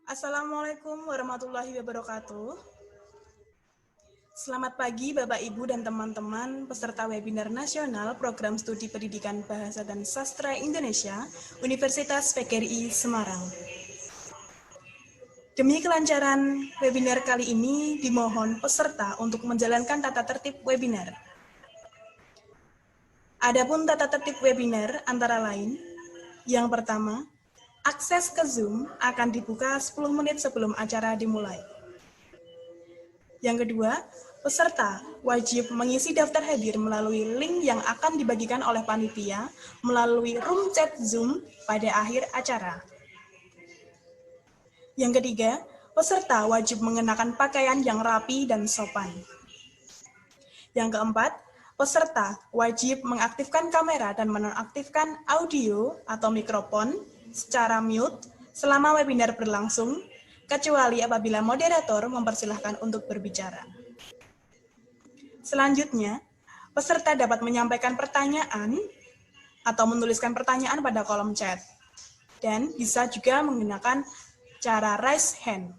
Assalamualaikum warahmatullahi wabarakatuh. Selamat pagi Bapak, Ibu, dan teman-teman peserta webinar nasional Program Studi Pendidikan Bahasa dan Sastra Indonesia, Universitas PGRI Semarang. Demi kelancaran webinar kali ini, dimohon peserta untuk menjalankan tata tertib webinar. Adapun tata tertib webinar antara lain, yang pertama, akses ke Zoom akan dibuka 10 menit sebelum acara dimulai. Yang kedua, peserta wajib mengisi daftar hadir melalui link yang akan dibagikan oleh panitia melalui room chat Zoom pada akhir acara. Yang ketiga, peserta wajib mengenakan pakaian yang rapi dan sopan. Yang keempat, peserta wajib mengaktifkan kamera dan menonaktifkan audio atau mikrofon secara mute selama webinar berlangsung, kecuali apabila moderator mempersilahkan untuk berbicara. Selanjutnya, peserta dapat menyampaikan pertanyaan atau menuliskan pertanyaan pada kolom chat, dan bisa juga menggunakan cara raise hand.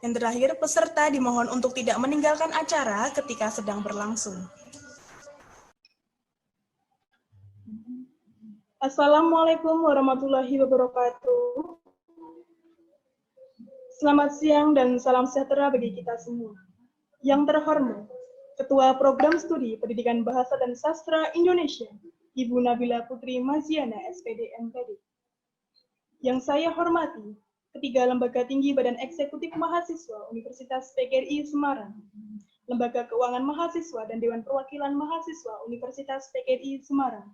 Yang terakhir, peserta dimohon untuk tidak meninggalkan acara ketika sedang berlangsung. Assalamualaikum warahmatullahi wabarakatuh. Selamat siang dan salam sejahtera bagi kita semua. Yang terhormat, Ketua Program Studi Pendidikan Bahasa dan Sastra Indonesia, Ibu Nabila Putri Maziana, SPD MPD. Yang saya hormati, ketiga lembaga tinggi Badan Eksekutif Mahasiswa Universitas PGRI Semarang, Lembaga Keuangan Mahasiswa dan Dewan Perwakilan Mahasiswa Universitas PGRI Semarang.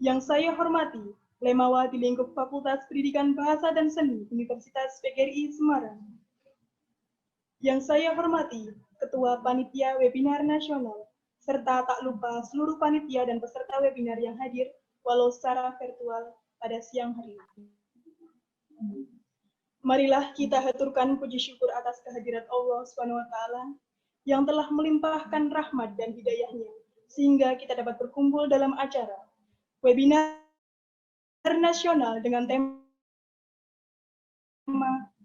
Yang saya hormati, Lemawa di lingkup Fakultas Pendidikan Bahasa dan Seni Universitas PGRI Semarang. Yang saya hormati, Ketua Panitia Webinar Nasional, serta tak lupa seluruh panitia dan peserta webinar yang hadir, walau secara virtual pada siang hari ini. Marilah kita haturkan puji syukur atas kehadirat Allah SWT yang telah melimpahkan rahmat dan hidayahnya, sehingga kita dapat berkumpul dalam acara webinar nasional dengan tema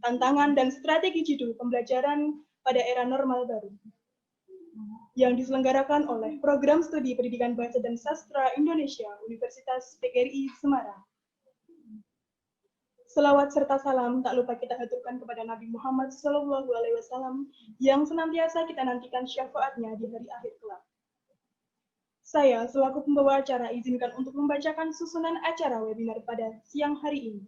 tantangan dan strategi judul pembelajaran pada era normal baru yang diselenggarakan oleh Program Studi Pendidikan Bahasa dan Sastra Indonesia Universitas PGRI Semarang. Selawat serta salam tak lupa kita haturkan kepada Nabi Muhammad SAW yang senantiasa kita nantikan syafaatnya di hari akhir kelak. Saya selaku pembawa acara izinkan untuk membacakan susunan acara webinar pada siang hari ini.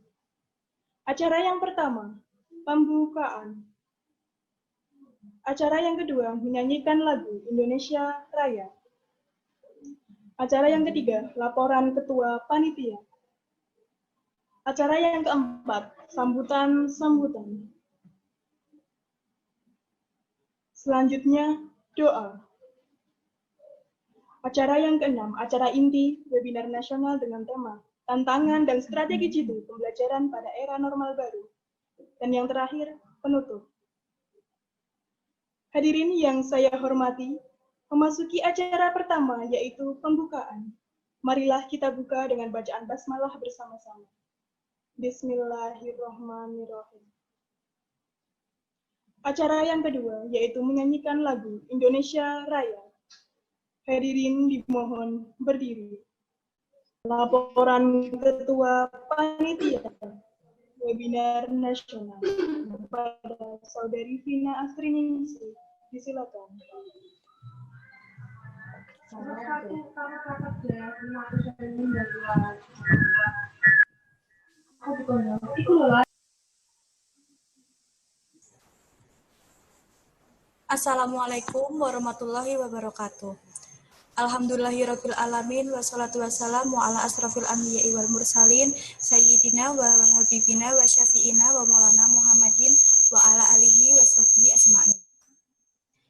Acara yang pertama, pembukaan. Acara yang kedua, menyanyikan lagu Indonesia Raya. Acara yang ketiga, laporan ketua panitia. Acara yang keempat, sambutan-sambutan. Selanjutnya, doa. Acara yang keenam, acara inti webinar nasional dengan tema tantangan dan strategi jitu pembelajaran pada era normal baru. Dan yang terakhir, penutup. Hadirin yang saya hormati, memasuki acara pertama yaitu pembukaan. Marilah kita buka dengan bacaan basmalah bersama-sama. Bismillahirrahmanirrahim. Acara yang kedua yaitu menyanyikan lagu Indonesia Raya. Hadirin dimohon berdiri. Laporan Ketua Panitia Webinar Nasional kepada Saudari Vina Astriningsih, disilakan. Assalamualaikum warahmatullahi wabarakatuh. Alhamdulillahirabbil alamin wassalatu wassalamu ala asrofil anbiya'i wal mursalin sayyidina wa habibina wa syafi'ina wa maulana Muhammadin wa ala alihi wa sahbihi ajma'in.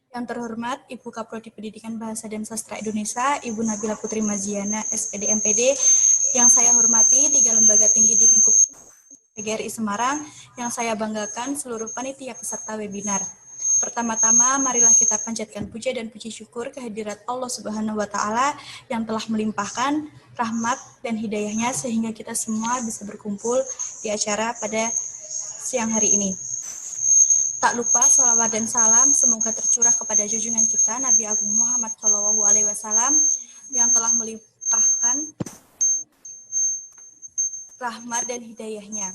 Yang terhormat Ibu Kaprodi Pendidikan Bahasa dan Sastra Indonesia, Ibu Nabila Putri Maziana, SPD MPD. Yang saya hormati tiga lembaga tinggi di lingkup PGRI Semarang, yang saya banggakan seluruh panitia peserta webinar. Pertama-tama, marilah kita panjatkan puja dan puji syukur kehadirat Allah Subhanahu wa Ta'ala yang telah melimpahkan rahmat dan hidayahnya sehingga kita semua bisa berkumpul di acara pada siang hari ini. Tak lupa salawat dan salam semoga tercurah kepada junjungan kita Nabi Agung Muhammad SAW yang telah melimpahkan rahmat dan hidayahnya.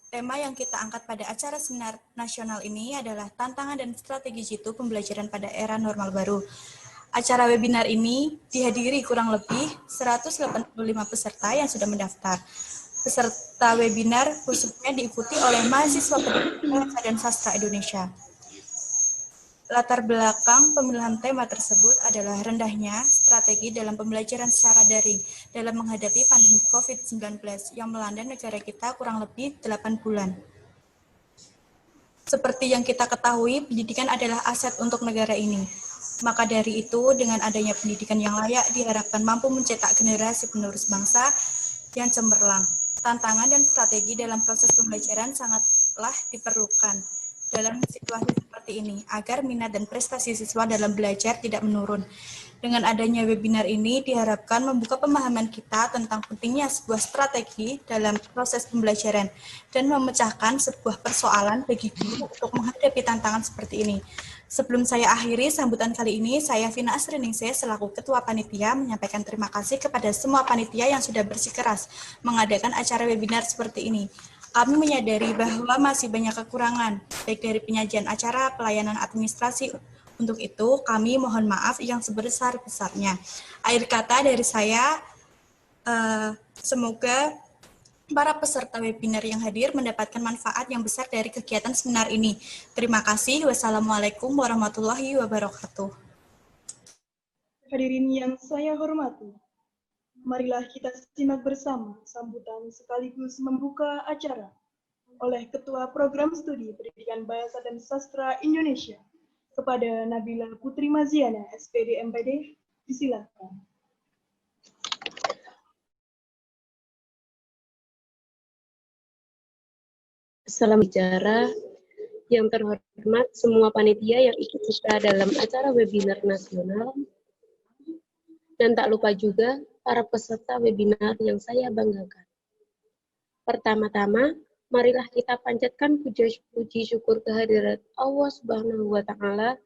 Tema yang kita angkat pada acara seminar nasional ini adalah tantangan dan strategi jitu pembelajaran pada era normal baru. Acara webinar ini dihadiri kurang lebih 185 peserta yang sudah mendaftar. Peserta webinar khususnya diikuti oleh mahasiswa pendidikan bahasa dan sastra Indonesia. Latar belakang pemilihan tema tersebut adalah rendahnya strategi dalam pembelajaran secara daring dalam menghadapi pandemi COVID-19 yang melanda negara kita kurang lebih 8 bulan. Seperti yang kita ketahui, pendidikan adalah aset untuk negara ini. Maka dari itu, dengan adanya pendidikan yang layak diharapkan mampu mencetak generasi penerus bangsa yang cemerlang. Tantangan dan strategi dalam proses pembelajaran sangatlah diperlukan dalam situasi seperti ini, agar minat dan prestasi siswa dalam belajar tidak menurun. Dengan adanya webinar ini diharapkan membuka pemahaman kita tentang pentingnya sebuah strategi dalam proses pembelajaran dan memecahkan sebuah persoalan bagi guru untuk menghadapi tantangan seperti ini. Sebelum saya akhiri sambutan kali ini, saya Vina Asriningsih selaku Ketua Panitia menyampaikan terima kasih kepada semua panitia yang sudah bersikeras mengadakan acara webinar seperti ini. Kami menyadari bahwa masih banyak kekurangan, baik dari penyajian acara, pelayanan administrasi. Untuk itu, kami mohon maaf yang sebesar-besarnya. Akhir kata dari saya, semoga para peserta webinar yang hadir mendapatkan manfaat yang besar dari kegiatan seminar ini. Terima kasih. Wassalamualaikum warahmatullahi wabarakatuh. Hadirin yang saya hormati, marilah kita simak bersama sambutan sekaligus membuka acara oleh Ketua Program Studi Pendidikan Bahasa dan Sastra Indonesia kepada Nabila Putri Maziana, SPD MPD. Disilakan. Salam bicara yang terhormat semua panitia yang ikut serta dalam acara webinar nasional, dan tak lupa juga para peserta webinar yang saya banggakan. Pertama-tama, marilah kita panjatkan puji syukur kehadirat Allah Subhanahu wa Ta'ala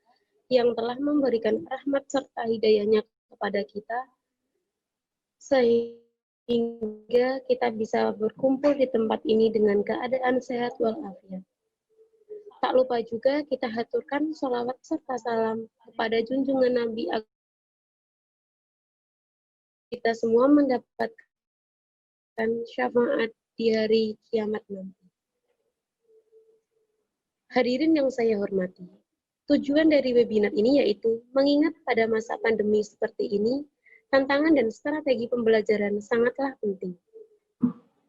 yang telah memberikan rahmat serta hidayahnya kepada kita, sehingga kita bisa berkumpul di tempat ini dengan keadaan sehat walafiat. Tak lupa juga kita haturkan sholawat serta salam kepada junjungan Nabi kita semua mendapatkan syafaat di hari kiamat nanti. Hadirin yang saya hormati, tujuan dari webinar ini yaitu mengingat pada masa pandemi seperti ini, tantangan dan strategi pembelajaran sangatlah penting.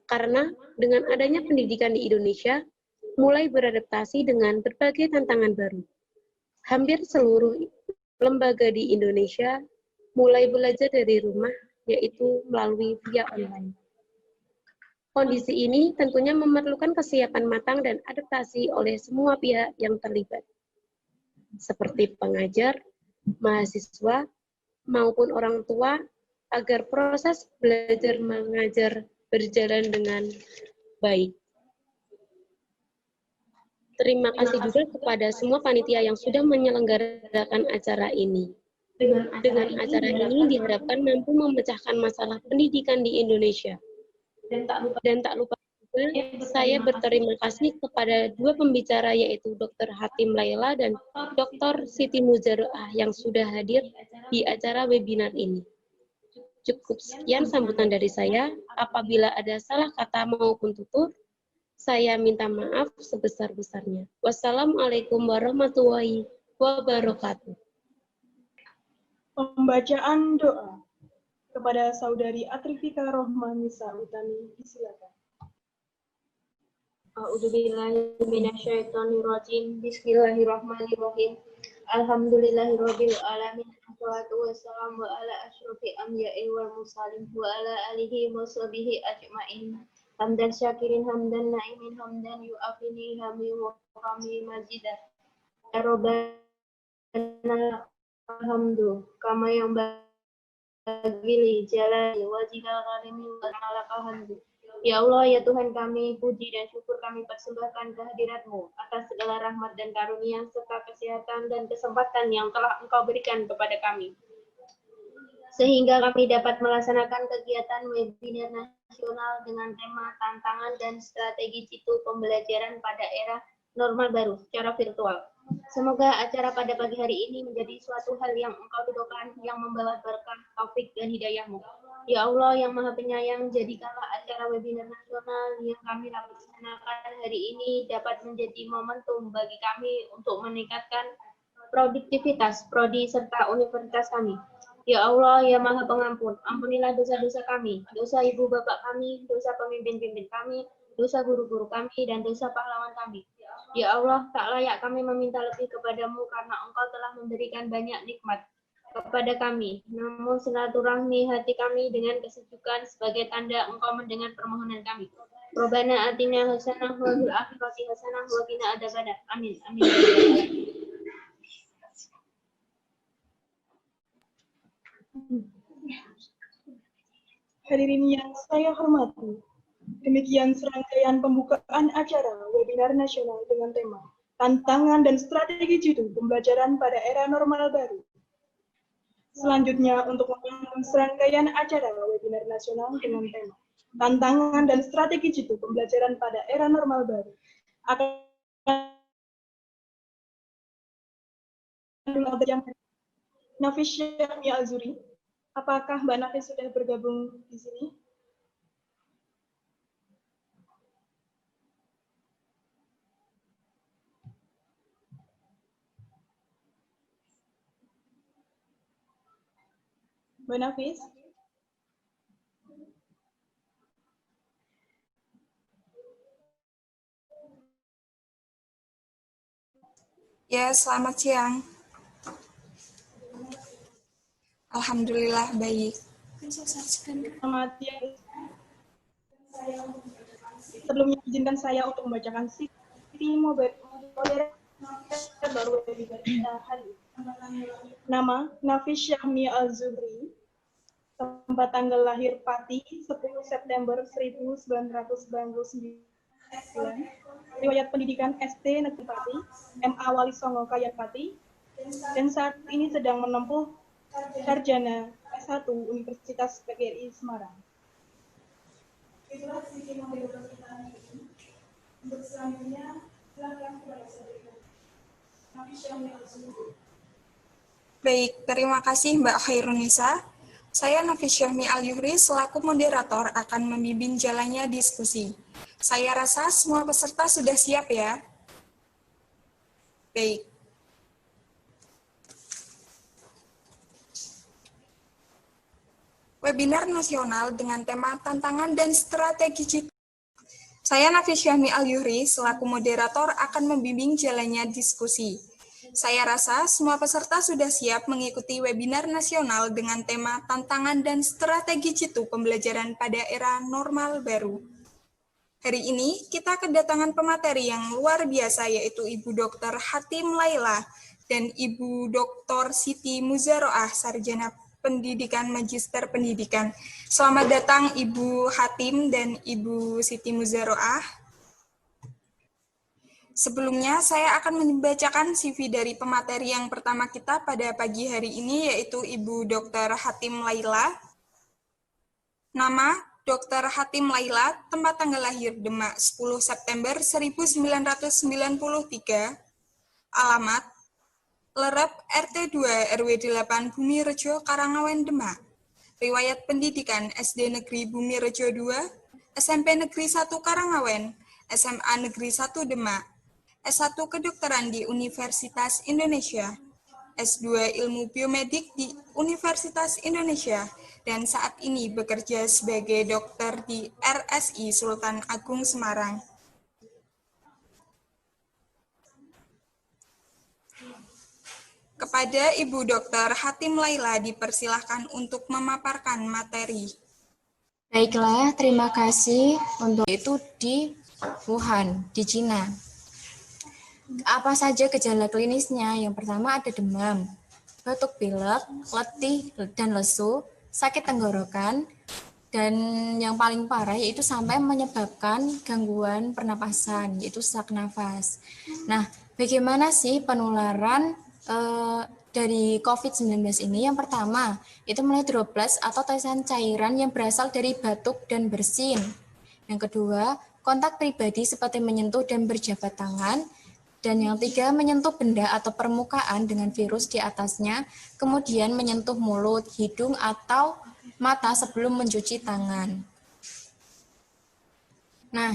Karena dengan adanya pendidikan di Indonesia, mulai beradaptasi dengan berbagai tantangan baru. Hampir seluruh lembaga di Indonesia mulai belajar dari rumah, yaitu melalui via online. Kondisi ini tentunya memerlukan kesiapan matang dan adaptasi oleh semua pihak yang terlibat, seperti pengajar, mahasiswa, maupun orang tua, agar proses belajar mengajar berjalan dengan baik. Terima kasih juga kepada semua panitia yang sudah menyelenggarakan acara ini. Dengan acara ini diharapkan mampu memecahkan masalah pendidikan di Indonesia. Dan tak lupa juga saya berterima kasih kepada dua pembicara yaitu Dr. Hatim Laila dan Dr. Siti Muzaroah yang sudah hadir di acara webinar ini. Cukup sekian sambutan dari saya. Apabila ada salah kata maupun tutur, saya minta maaf sebesar-besarnya. Wassalamualaikum warahmatullahi wabarakatuh. Pembacaan doa kepada Saudari Atrifika Rohmanisa Utami, disilakan. A'udzubillahi minasyaitonirrajim. Bismillahirrahmanirrahim. Alhamdulillahirabbil alamin. Wassalatu wassalamu ala asyrofil anbiya'i wal mursalin wa ala alihi wa sahbihi ajmain. Hamdan syakirin hamdan naimin hamdan yu'afini hami wa kami mazidah. Rabbana alhamdu kama yang bagili jalali wajibal kalimi wa ta'ala hamdu. Ya Allah, ya Tuhan kami, puji dan syukur kami persembahkan kehadirat-Mu atas segala rahmat dan karunia serta kesehatan dan kesempatan yang telah Engkau berikan kepada kami, sehingga kami dapat melaksanakan kegiatan webinar nasional dengan tema tantangan dan strategi jitu pembelajaran pada era normal baru secara virtual. Semoga acara pada pagi hari ini menjadi suatu hal yang Engkau ridhokan, yang membawa berkah, taufik, dan hidayah-Mu. Ya Allah yang Maha Penyayang, jadikanlah acara webinar nasional yang kami laksanakan hari ini dapat menjadi momentum bagi kami untuk meningkatkan produktivitas prodi serta universitas kami. Ya Allah yang Maha Pengampun, ampunilah dosa-dosa kami, dosa ibu bapak kami, dosa pemimpin-pemimpin kami, dosa guru-guru kami, dan dosa pahlawan kami. Ya Allah, tak layak kami meminta lebih kepadamu karena Engkau telah memberikan banyak nikmat kepada kami. Namun silaturahmi hati kami dengan kesejukan sebagai tanda Engkau mendengar permohonan kami. Rabbana atina hasanah wa fil akhirati hasanah wa qina adzabannar. Amin. Amin. Hadirin yang saya hormati, demikian serangkaian pembukaan acara webinar nasional dengan tema Tantangan dan Strategi Jitu Pembelajaran pada Era Normal Baru. Selanjutnya, untuk menyambung serangkaian acara webinar nasional dengan tema Tantangan dan Strategi Jitu Pembelajaran pada Era Normal Baru, akan Nafis Syahmi Al-Zuri. Apakah Mbak Nafis sudah bergabung di sini? Mbak Nafis? Ya, selamat siang. Alhamdulillah baik. Selamat siang. Sebelumnya izinkan saya untuk membacakan CV moderator baru webinar kita hari ini. Nama Nafis Syahmi Al-Zubri. Tempat tanggal lahir Pati 10 September 1999. Riwayat pendidikan SD Negeri Pati, MA Wali Songo Kayat Pati, dan saat ini sedang menempuh sarjana S1 Universitas PGRI Semarang. Itulah CV moderator kita hari ini. Untuk selanjutnya, silakan kepada saya. Nafis Syahmi Al-Zubri. Baik, terima kasih Mbak Khairunisa. Saya Nafis Syahmi Al-Yuhri selaku moderator akan membimbing jalannya diskusi. Saya rasa semua peserta sudah siap ya. Baik. Webinar nasional dengan tema Tantangan dan Strategi Jitu. Saya Nafis Syahmi Al-Yuhri selaku moderator akan membimbing jalannya diskusi. Saya rasa semua peserta sudah siap mengikuti webinar nasional dengan tema Tantangan dan Strategi Jitu Pembelajaran pada Era Normal Baru. Hari ini kita kedatangan pemateri yang luar biasa yaitu Ibu Dr. Hatim Laila dan Ibu Dr. Siti Muzaroah, Sarjana Pendidikan Magister Pendidikan. Selamat datang Ibu Hatim dan Ibu Siti Muzaroah. Sebelumnya saya akan membacakan CV dari pemateri yang pertama kita pada pagi hari ini yaitu Ibu Dr. Hatim Laila. Nama Dr. Hatim Laila, tempat tanggal lahir Demak 10 September 1993, alamat Lerep RT 2 RW 8 Bumi Rejo Karangawen Demak. Riwayat pendidikan SD Negeri Bumi Rejo 2, SMP Negeri 1 Karangawen, SMA Negeri 1 Demak, S1 Kedokteran di Universitas Indonesia, S2 Ilmu Biomedik di Universitas Indonesia, dan saat ini bekerja sebagai dokter di RSI Sultan Agung Semarang. Kepada Ibu Dr. Hatim Laila dipersilahkan untuk memaparkan materi. Baiklah, terima kasih. Untuk itu di Wuhan, di Cina. Apa saja gejala klinisnya? Yang pertama ada demam, batuk pilek, letih dan lesu, sakit tenggorokan, dan yang paling parah yaitu sampai menyebabkan gangguan pernapasan, yaitu sesak nafas. Nah, bagaimana sih penularan dari COVID-19 ini? Yang pertama, itu mulai droplet atau tetesan cairan yang berasal dari batuk dan bersin. Yang kedua, kontak pribadi seperti menyentuh dan berjabat tangan. Dan yang tiga, menyentuh benda atau permukaan dengan virus di atasnya, kemudian menyentuh mulut, hidung, atau mata sebelum mencuci tangan. Nah,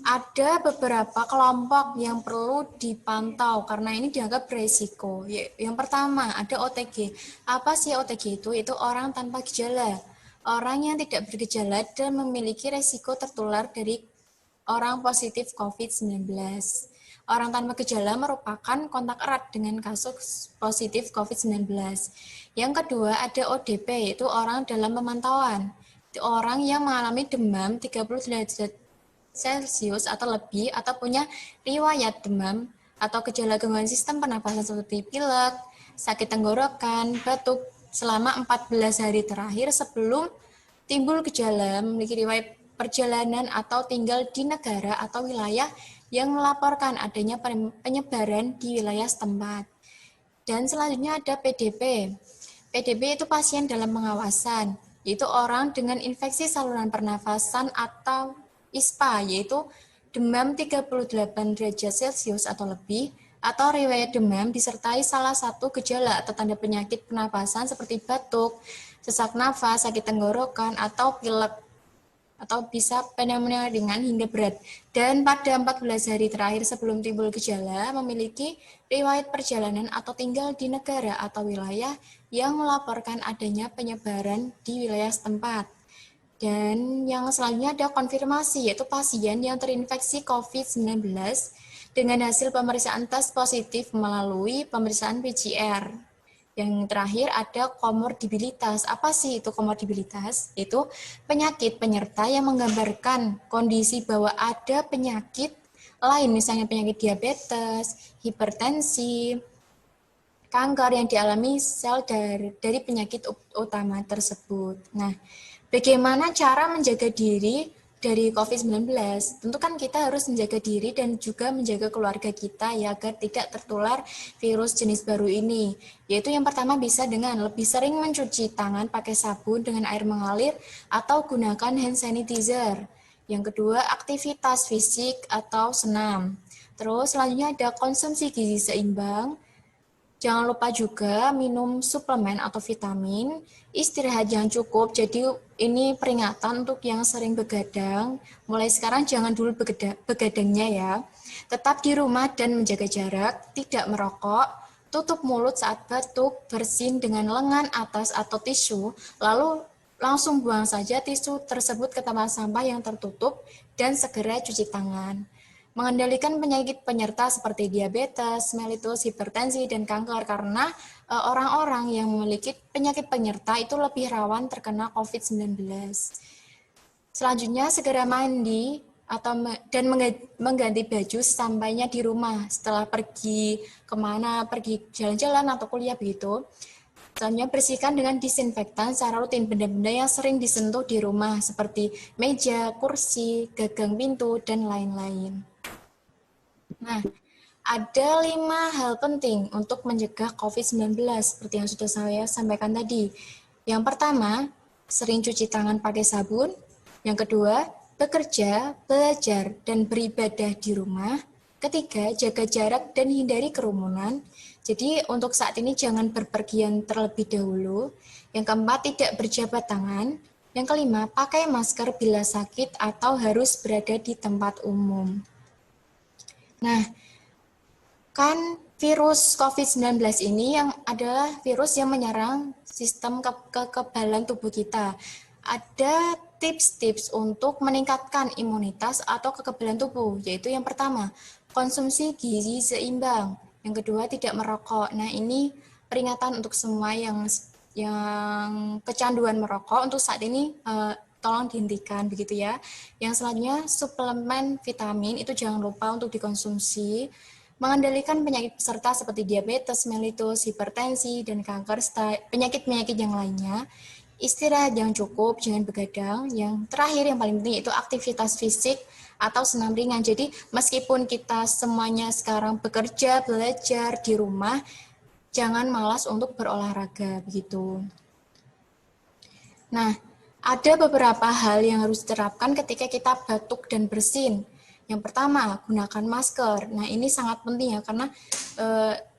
ada beberapa kelompok yang perlu dipantau karena ini dianggap beresiko. Yang pertama, ada OTG. Apa sih OTG itu? Itu orang tanpa gejala. Orang yang tidak bergejala dan memiliki resiko tertular dari orang positif COVID-19. Orang tanpa gejala merupakan kontak erat dengan kasus positif COVID-19. Yang kedua ada ODP, yaitu orang dalam pemantauan. Itu orang yang mengalami demam 30 derajat Celcius atau lebih atau punya riwayat demam atau gejala gangguan sistem pernapasan seperti pilek, sakit tenggorokan, batuk selama 14 hari terakhir sebelum timbul gejala, memiliki riwayat perjalanan atau tinggal di negara atau wilayah yang melaporkan adanya penyebaran di wilayah setempat. Dan selanjutnya ada PDP. PDP itu pasien dalam pengawasan, yaitu orang dengan infeksi saluran pernafasan atau ISPA, yaitu demam 38 derajat Celcius atau lebih, atau riwayat demam disertai salah satu gejala atau tanda penyakit pernapasan seperti batuk, sesak nafas, sakit tenggorokan, atau pilek, atau bisa pneumonia ringan hingga berat. Dan pada 14 hari terakhir sebelum timbul gejala, memiliki riwayat perjalanan atau tinggal di negara atau wilayah yang melaporkan adanya penyebaran di wilayah setempat. Dan yang selanjutnya ada konfirmasi, yaitu pasien yang terinfeksi COVID-19 dengan hasil pemeriksaan tes positif melalui pemeriksaan PCR. Yang terakhir ada komorbiditas. Apa sih itu komorbiditas? Itu penyakit penyerta yang menggambarkan kondisi bahwa ada penyakit lain, misalnya penyakit diabetes, hipertensi, kanker yang dialami sel dari penyakit utama tersebut. Nah, bagaimana cara menjaga diri dari COVID-19? Tentu kan kita harus menjaga diri dan juga menjaga keluarga kita ya agar tidak tertular virus jenis baru ini. Yaitu yang pertama bisa dengan lebih sering mencuci tangan pakai sabun dengan air mengalir atau gunakan hand sanitizer. Yang kedua, aktivitas fisik atau senam. Terus selanjutnya ada konsumsi gizi seimbang. Jangan lupa juga minum suplemen atau vitamin, istirahat yang cukup. Jadi ini peringatan untuk yang sering begadang. Mulai sekarang jangan dulu begadangnya ya. Tetap di rumah dan menjaga jarak, tidak merokok, tutup mulut saat batuk, bersin dengan lengan atas atau tisu, lalu langsung buang saja tisu tersebut ke tempat sampah yang tertutup dan segera cuci tangan. Mengendalikan penyakit penyerta seperti diabetes, mellitus, hipertensi, dan kanker karena orang-orang yang memiliki penyakit penyerta itu lebih rawan terkena COVID-19. Selanjutnya segera mandi dan mengganti baju sampainya di rumah setelah pergi kemana, pergi jalan-jalan atau kuliah begitu. Selanjutnya bersihkan dengan disinfektan secara rutin benda-benda yang sering disentuh di rumah seperti meja, kursi, gagang pintu, dan lain-lain. Nah, ada 5 hal penting untuk mencegah COVID-19 seperti yang sudah saya sampaikan tadi. Yang pertama, sering cuci tangan pakai sabun. Yang kedua, bekerja, belajar, dan beribadah di rumah. Ketiga, jaga jarak dan hindari kerumunan. Jadi untuk saat ini jangan berpergian terlebih dahulu. Yang keempat, tidak berjabat tangan. Yang kelima, pakai masker bila sakit atau harus berada di tempat umum. Nah, kan virus COVID-19 ini yang adalah virus yang menyerang sistem kekebalan tubuh kita. Ada tips-tips untuk meningkatkan imunitas atau kekebalan tubuh, yaitu yang pertama, konsumsi gizi seimbang. Yang kedua, tidak merokok. Nah, ini peringatan untuk semua yang kecanduan merokok untuk saat ini tolong dihentikan begitu ya. Yang selanjutnya suplemen vitamin itu jangan lupa untuk dikonsumsi. mengendalikan penyakit peserta seperti diabetes, mellitus, hipertensi, dan kanker, serta penyakit-penyakit yang lainnya. Istirahat yang cukup, jangan begadang. Yang terakhir, yang paling penting itu aktivitas fisik atau senam ringan. Jadi meskipun kita semuanya sekarang bekerja, belajar di rumah, jangan malas untuk berolahraga begitu. Nah, ada beberapa hal yang harus diterapkan ketika kita batuk dan bersin. Yang pertama, gunakan masker. Nah, ini sangat penting ya, karena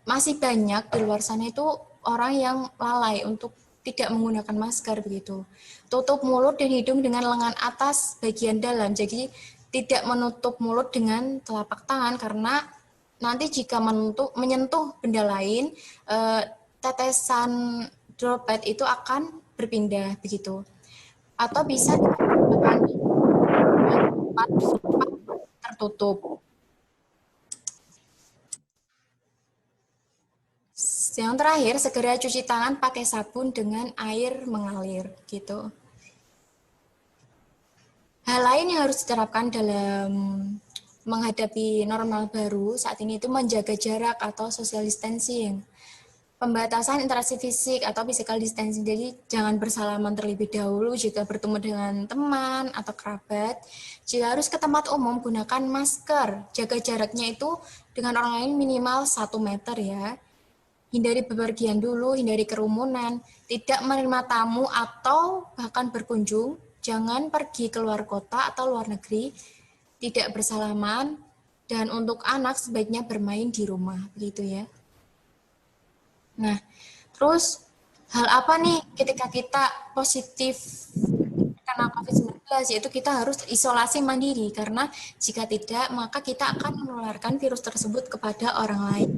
masih banyak di luar sana itu orang yang lalai untuk tidak menggunakan masker begitu. Tutup mulut dan hidung dengan lengan atas bagian dalam. Jadi tidak menutup mulut dengan telapak tangan, karena nanti jika menyentuh benda lain, tetesan droplet itu akan berpindah begitu. Atau bisa dengan tempat tertutup. Yang terakhir, segera cuci tangan pakai sabun dengan air mengalir gitu. Hal lain yang harus diterapkan dalam menghadapi normal baru saat ini itu menjaga jarak atau social distancing. Pembatasan interaksi fisik atau physical distancing, jadi jangan bersalaman terlebih dahulu jika bertemu dengan teman atau kerabat. Jika harus ke tempat umum, gunakan masker. Jaga jaraknya itu dengan orang lain minimal 1 meter ya. Hindari bepergian dulu, hindari kerumunan, tidak menerima tamu atau bahkan berkunjung, jangan pergi keluar kota atau luar negeri, tidak bersalaman, dan untuk anak sebaiknya bermain di rumah, begitu ya. Nah, terus hal apa nih ketika kita positif karena COVID-19, yaitu kita harus isolasi mandiri, karena jika tidak, maka kita akan menularkan virus tersebut kepada orang lain.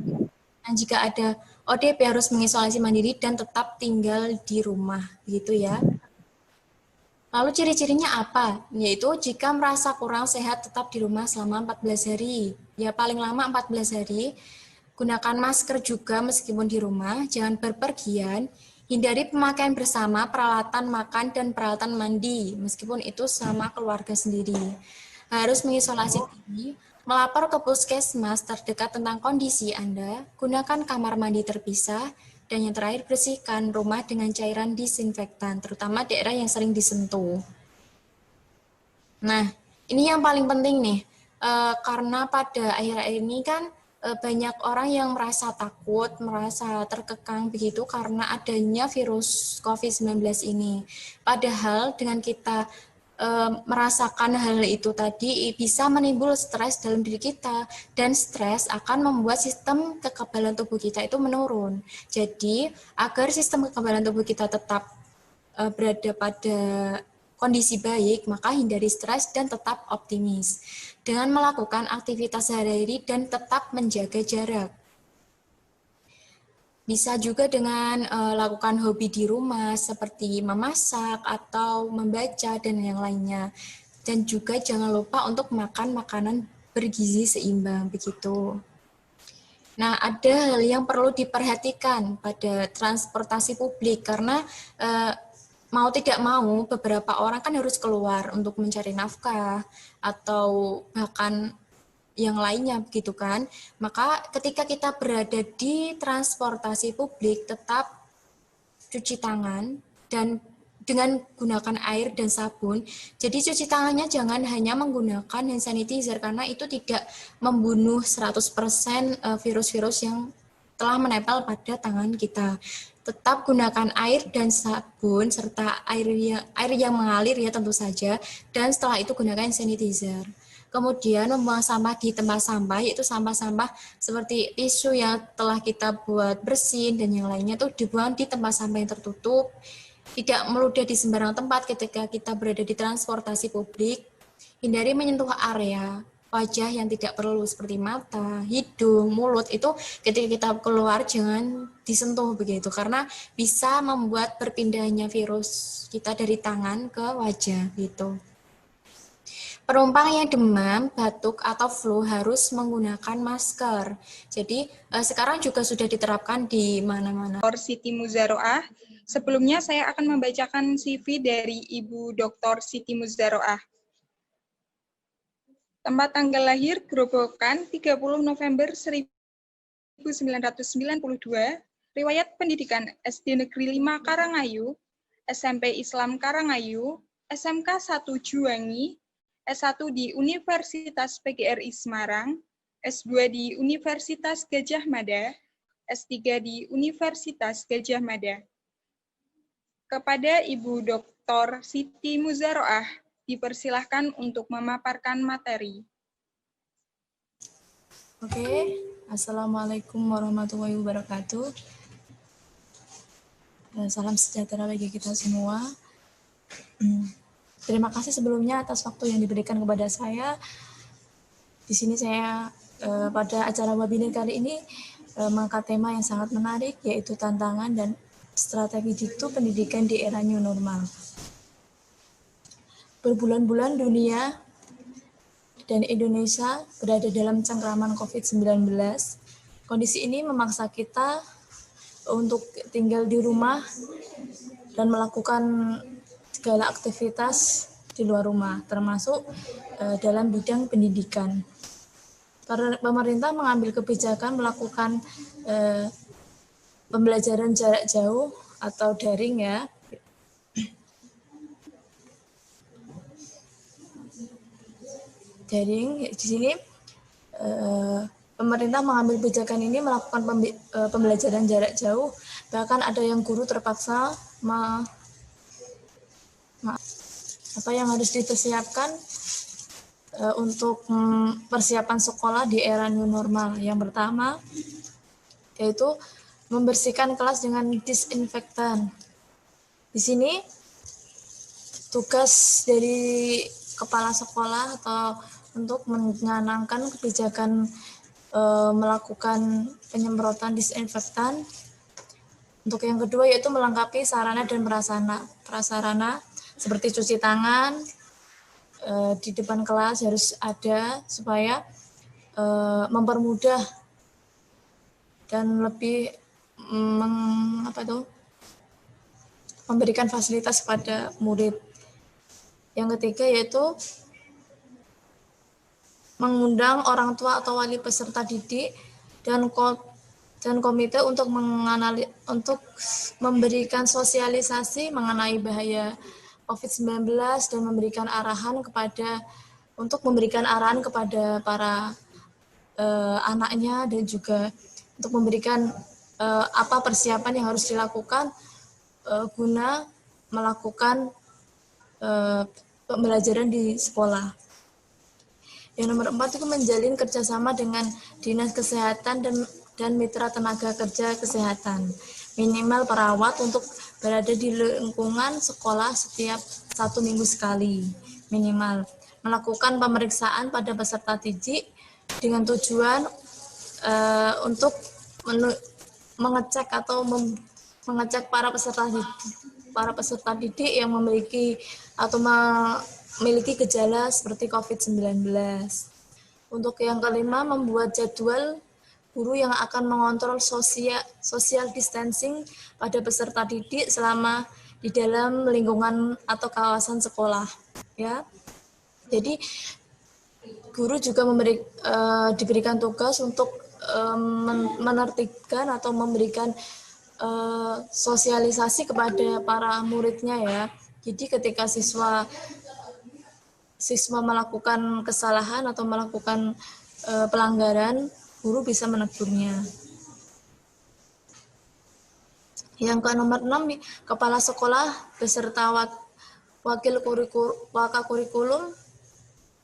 Dan jika ada ODP harus mengisolasi mandiri dan tetap tinggal di rumah, gitu ya. Lalu ciri-cirinya apa? Yaitu jika merasa kurang sehat tetap di rumah selama 14 hari. Ya paling lama 14 hari. Gunakan masker juga meskipun di rumah, jangan berpergian, hindari pemakaian bersama, peralatan makan, dan peralatan mandi, meskipun itu sama keluarga sendiri. Harus mengisolasi diri, melapor ke puskesmas terdekat tentang kondisi Anda, gunakan kamar mandi terpisah, dan yang terakhir bersihkan rumah dengan cairan disinfektan, terutama daerah yang sering disentuh. Nah, ini yang paling penting nih, karena pada akhir-akhir ini kan banyak orang yang merasa takut, merasa terkekang begitu karena adanya virus COVID-19 ini. Padahal dengan kita merasakan hal itu tadi bisa menimbul stres dalam diri kita, dan stres akan membuat sistem kekebalan tubuh kita itu menurun. Jadi agar sistem kekebalan tubuh kita tetap berada pada kondisi baik, maka hindari stres dan tetap optimis dengan melakukan aktivitas sehari-hari dan tetap menjaga jarak. Bisa juga dengan lakukan hobi di rumah seperti memasak atau membaca dan yang lainnya. Dan juga jangan lupa untuk makan makanan bergizi seimbang begitu. Nah, ada hal yang perlu diperhatikan pada transportasi publik karena mau tidak mau beberapa orang kan harus keluar untuk mencari nafkah atau bahkan yang lainnya begitu kan. Maka ketika kita berada di transportasi publik tetap cuci tangan dan dengan gunakan air dan sabun. Jadi cuci tangannya jangan hanya menggunakan hand sanitizer karena itu tidak membunuh 100% virus-virus yang telah menempel pada tangan kita. Tetap gunakan air dan sabun serta air yang mengalir ya tentu saja, dan setelah itu gunakan sanitizer. Kemudian membuang sampah di tempat sampah, yaitu sampah-sampah seperti tisu yang telah kita buat bersin dan yang lainnya tuh dibuang di tempat sampah yang tertutup. Tidak meludah di sembarang tempat ketika kita berada di transportasi publik. Hindari menyentuh area wajah yang tidak perlu seperti mata, hidung, mulut, itu ketika kita keluar jangan disentuh begitu karena bisa membuat berpindahnya virus kita dari tangan ke wajah gitu. Penumpang yang demam, batuk, atau flu harus menggunakan masker. Jadi sekarang juga sudah diterapkan di mana-mana. Dr. Siti Muzaroah. Sebelumnya saya akan membacakan CV dari Ibu Dr. Siti Muzaroah. Tempat tanggal lahir Grobogan 30 November 1992. Riwayat pendidikan SD Negeri 5 Karangayu, SMP Islam Karangayu, SMK 1 Juwangi, S1 di Universitas PGRI Semarang, S2 di Universitas Gadjah Mada, S3 di Universitas Gadjah Mada. Kepada Ibu Dr. Siti Muzaroah, dipersilahkan untuk memaparkan materi. Oke, Assalamualaikum warahmatullahi wabarakatuh. Salam sejahtera bagi kita semua. Terima kasih sebelumnya atas waktu yang diberikan kepada saya. Di sini saya pada acara webinar kali ini mengangkat tema yang sangat menarik, yaitu tantangan dan strategi jitu pendidikan di era new normal. Berbulan-bulan dunia dan Indonesia berada dalam cengkraman COVID-19. Kondisi ini memaksa kita untuk tinggal di rumah dan melakukan segala aktivitas di luar rumah, termasuk dalam bidang pendidikan. Pemerintah mengambil kebijakan melakukan pembelajaran jarak jauh atau daring ya. Daring di sini pemerintah mengambil kebijakan ini melakukan pembelajaran jarak jauh, bahkan ada yang guru terpaksa apa yang harus dipersiapkan untuk persiapan sekolah di era new normal. Yang pertama yaitu membersihkan kelas dengan disinfektan. Di sini tugas dari kepala sekolah atau untuk mencanangkan kebijakan melakukan penyemprotan disinfektan. Untuk yang kedua yaitu melengkapi sarana dan prasarana seperti cuci tangan di depan kelas harus ada supaya mempermudah dan lebih memberikan fasilitas kepada murid. Yang ketiga yaitu mengundang orang tua atau wali peserta didik dan komite untuk memberikan sosialisasi mengenai bahaya COVID-19 dan memberikan arahan kepada para anaknya dan juga untuk memberikan apa persiapan yang harus dilakukan guna melakukan pembelajaran di sekolah. Yang nomor 4 itu menjalin kerjasama dengan dinas kesehatan dan mitra tenaga kerja kesehatan. Minimal perawat untuk berada di lingkungan sekolah setiap 1 minggu sekali. Minimal. Melakukan pemeriksaan pada peserta didik dengan tujuan untuk mengecek atau mengecek para peserta didik yang memiliki gejala seperti COVID-19. Untuk yang kelima, membuat jadwal guru yang akan mengontrol social distancing pada peserta didik selama di dalam lingkungan atau kawasan sekolah. Ya, jadi guru juga diberikan tugas untuk menertibkan atau memberikan sosialisasi kepada para muridnya ya. Jadi ketika siswa melakukan kesalahan atau melakukan pelanggaran, guru bisa menegurnya. Yang ke nomor 6, kepala sekolah beserta wakil kurikulum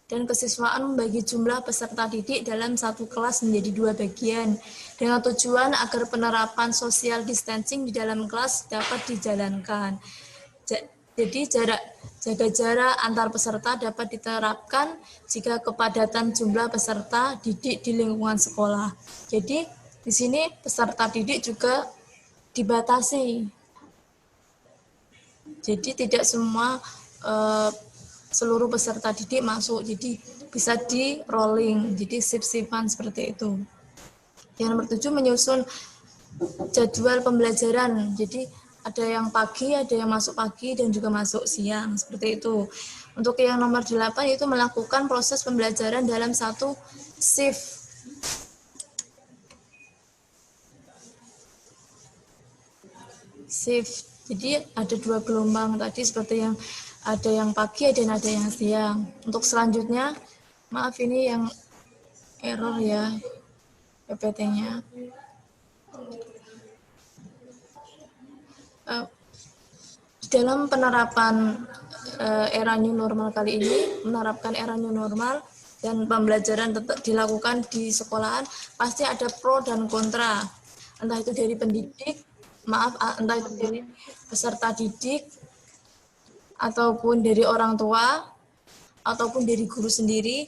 dan kesiswaan membagi jumlah peserta didik dalam satu kelas menjadi 2 bagian dengan tujuan agar penerapan social distancing di dalam kelas dapat dijalankan. Jadi jaga jarak antar peserta dapat diterapkan jika kepadatan jumlah peserta didik di lingkungan sekolah. Jadi di sini peserta didik juga dibatasi. Jadi tidak semua seluruh peserta didik masuk, jadi bisa di rolling, jadi shift-shiftan seperti itu. Yang nomor 7 menyusun jadwal pembelajaran. Jadi ada yang pagi, ada yang masuk pagi dan juga masuk siang, seperti itu. Untuk yang nomor 8 itu melakukan proses pembelajaran dalam satu shift. Jadi ada 2 gelombang tadi seperti yang ada yang pagi dan ada yang siang. Untuk selanjutnya, maaf ini yang error ya PPT-nya. Dalam penerapan era new normal kali ini, menerapkan era new normal dan pembelajaran tetap dilakukan di sekolahan, pasti ada pro dan kontra. Entah itu dari pendidik, entah itu dari peserta didik, ataupun dari orang tua, ataupun dari guru sendiri,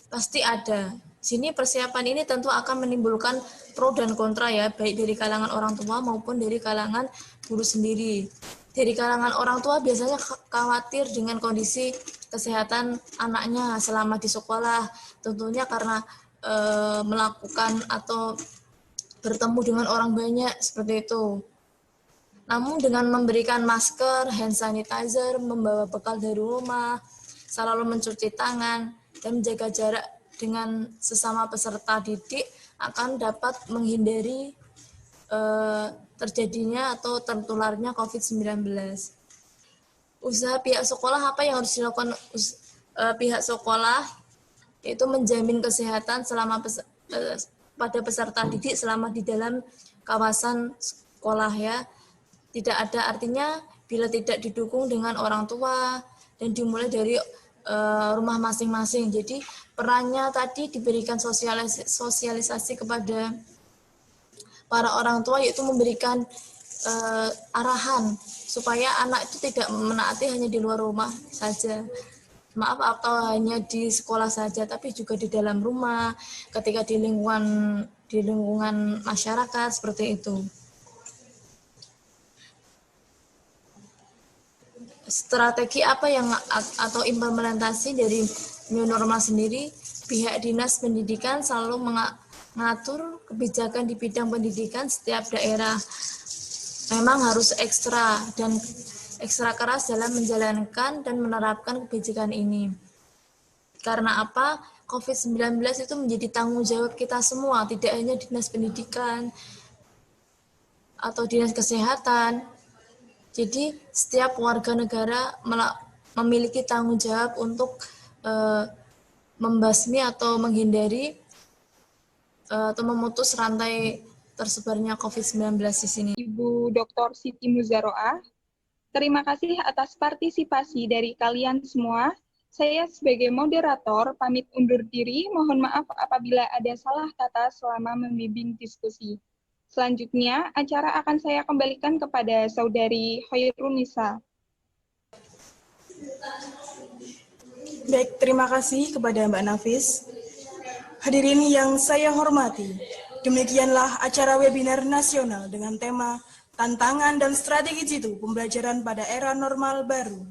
pasti ada. Sini persiapan ini tentu akan menimbulkan pro dan kontra ya, baik dari kalangan orang tua maupun dari kalangan guru sendiri. Dari kalangan orang tua biasanya khawatir dengan kondisi kesehatan anaknya selama di sekolah, tentunya karena melakukan atau bertemu dengan orang banyak seperti itu. Namun dengan memberikan masker, hand sanitizer, membawa bekal dari rumah, selalu mencuci tangan, dan menjaga jarak dengan sesama peserta didik akan dapat menghindari terjadinya atau tertularnya COVID-19. Usaha pihak sekolah apa yang harus dilakukan pihak sekolah, yaitu menjamin kesehatan selama pada peserta didik selama di dalam kawasan sekolah ya. Tidak ada artinya bila tidak didukung dengan orang tua dan dimulai dari rumah masing-masing. Jadi perannya tadi diberikan sosialisasi kepada para orang tua, yaitu memberikan arahan supaya anak itu tidak menaati hanya di luar rumah saja. Maaf, atau hanya di sekolah saja, tapi juga di dalam rumah, ketika di lingkungan masyarakat seperti itu. Strategi apa yang atau implementasi dari new normal sendiri, pihak dinas pendidikan selalu mengatur kebijakan di bidang pendidikan setiap daerah. Memang harus ekstra keras dalam menjalankan dan menerapkan kebijakan ini. Karena apa? COVID-19 itu menjadi tanggung jawab kita semua, tidak hanya dinas pendidikan atau dinas kesehatan. Jadi setiap warga negara memiliki tanggung jawab untuk membasmi atau menghindari atau memutus rantai tersebarnya COVID-19 di sini. Ibu Dr. Siti Muzaroah, terima kasih atas partisipasi dari kalian semua. Saya sebagai moderator pamit undur diri, mohon maaf apabila ada salah kata selama membimbing diskusi. Selanjutnya, acara akan saya kembalikan kepada Saudari Khairunisa. Baik, terima kasih kepada Mbak Nafis. Hadirin yang saya hormati, demikianlah acara webinar nasional dengan tema Tantangan dan Strategi Jitu Pembelajaran pada Era Normal Baru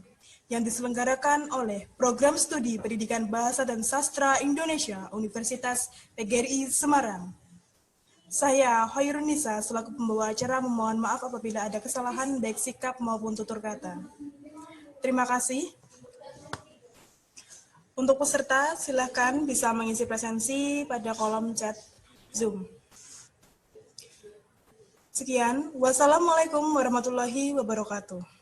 yang diselenggarakan oleh Program Studi Pendidikan Bahasa dan Sastra Indonesia Universitas PGRI Semarang. Saya Khairunisa selaku pembawa acara memohon maaf apabila ada kesalahan baik sikap maupun tutur kata. Terima kasih. Untuk peserta, silakan bisa mengisi presensi pada kolom chat Zoom. Sekian, wassalamualaikum warahmatullahi wabarakatuh.